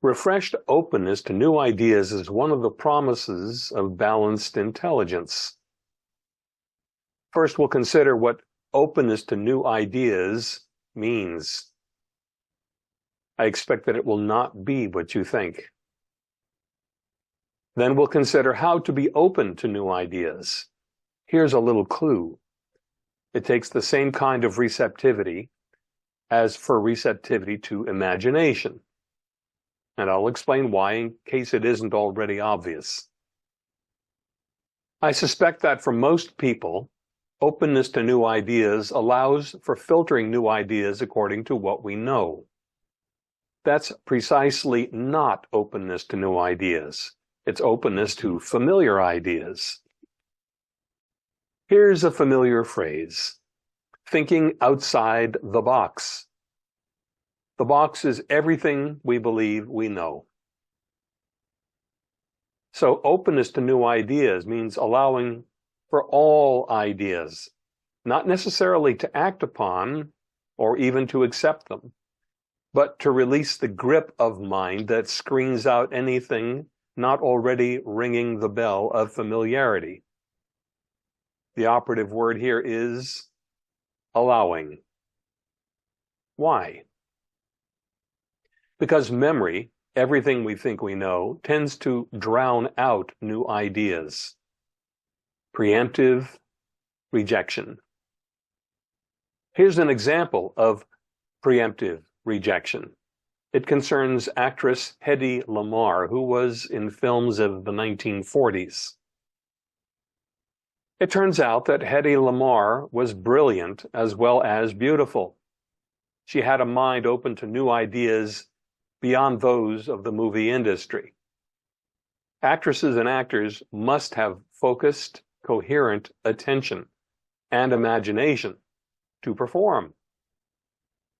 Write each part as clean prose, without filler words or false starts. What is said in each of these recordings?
Refreshed openness to new ideas is one of the promises of balanced intelligence. First, we'll consider what openness to new ideas means. I expect that it will not be what you think. Then we'll consider how to be open to new ideas. Here's a little clue. It takes the same kind of receptivity as for receptivity to imagination. And I'll explain why in case it isn't already obvious. I suspect that for most people, openness to new ideas allows for filtering new ideas according to what we know. That's precisely not openness to new ideas. It's openness to familiar ideas. Here's a familiar phrase: thinking outside the box. The box is everything we believe we know. So openness to new ideas means allowing for all ideas, not necessarily to act upon or even to accept them, but to release the grip of mind that screens out anything not already ringing the bell of familiarity. The operative word here is allowing. Why? Because memory, everything we think we know, tends to drown out new ideas. Preemptive rejection. Here's an example of preemptive rejection. It concerns actress Hedy Lamarr, who was in films of the 1940s. It turns out that Hedy Lamarr was brilliant as well as beautiful. She had a mind open to new ideas beyond those of the movie industry. Actresses and actors must have focused, coherent attention and imagination to perform.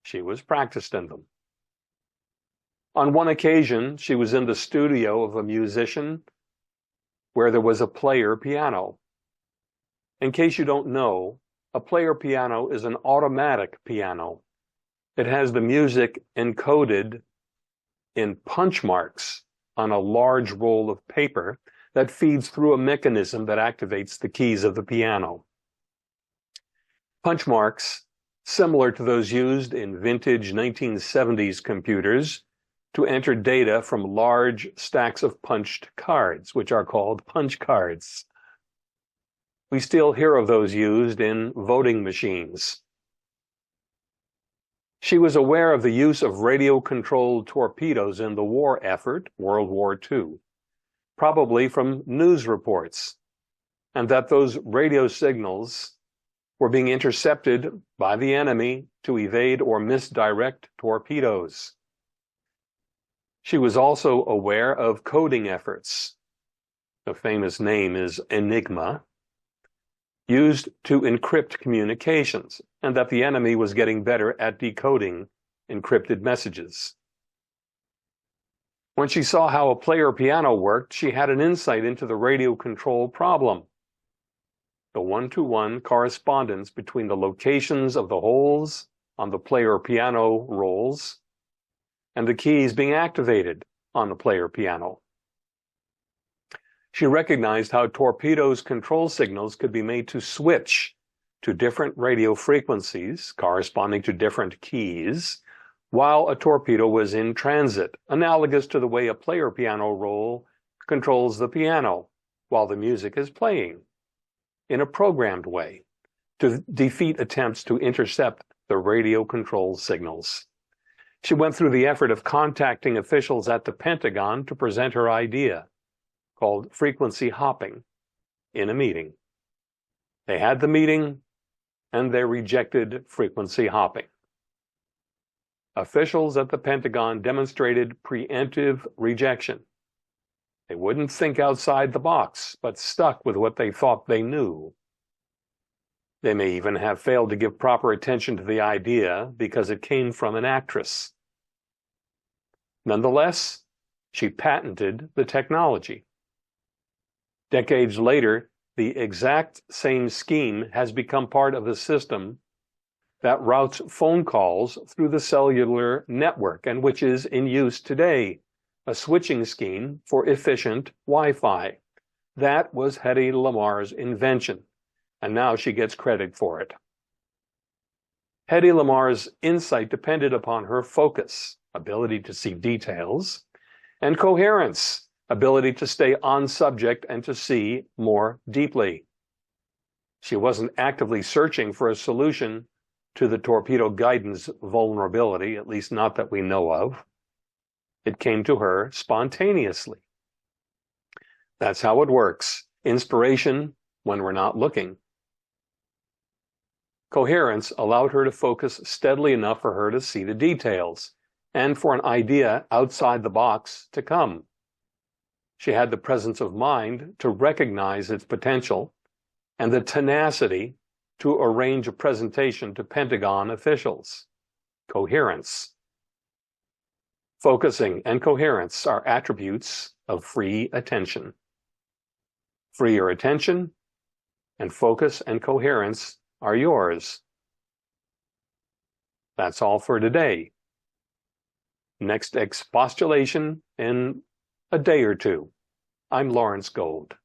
She was practiced in them. On one occasion, she was in the studio of a musician where there was a player piano. In case you don't know, a player piano is an automatic piano. It has the music encoded in punch marks on a large roll of paper that feeds through a mechanism that activates the keys of the piano. Punch marks, similar to those used in vintage 1970s computers to enter data from large stacks of punched cards, which are called punch cards. We still hear of those used in voting machines. She was aware of the use of radio-controlled torpedoes in the war effort, World War II, probably from news reports, and that those radio signals were being intercepted by the enemy to evade or misdirect torpedoes. She was also aware of coding efforts. The famous name is Enigma, used to encrypt communications, and that the enemy was getting better at decoding encrypted messages. When she saw how a player piano worked, she had an insight into the radio control problem. The one-to-one correspondence between the locations of the holes on the player piano rolls and the keys being activated on the player piano. She recognized how torpedoes' control signals could be made to switch to different radio frequencies corresponding to different keys while a torpedo was in transit, analogous to the way a player piano roll controls the piano while the music is playing in a programmed way to defeat attempts to intercept the radio control signals. She went through the effort of contacting officials at the Pentagon to present her idea, called frequency hopping, in a meeting. They had the meeting, and they rejected frequency hopping. Officials at the Pentagon demonstrated preemptive rejection. They wouldn't think outside the box, but stuck with what they thought they knew. They may even have failed to give proper attention to the idea because it came from an actress. Nonetheless, she patented the technology. Decades later, the exact same scheme has become part of the system that routes phone calls through the cellular network and which is in use today a switching scheme for efficient Wi-Fi. That was Hedy Lamarr's invention, and now she gets credit for it. Hedy Lamarr's insight depended upon her focus, ability to see details, and coherence, ability to stay on subject and to see more deeply. She wasn't actively searching for a solution to the torpedo guidance vulnerability, at least not that we know of. It came to her spontaneously. That's how it works. Inspiration when we're not looking. Coherence allowed her to focus steadily enough for her to see the details and for an idea outside the box to come. She had the presence of mind to recognize its potential and the tenacity to arrange a presentation to Pentagon officials. Coherence. Focusing and coherence are attributes of free attention. Free your attention, and focus and coherence are yours. That's all for today. Next expostulation in a day or two. I'm Lawrence Gold.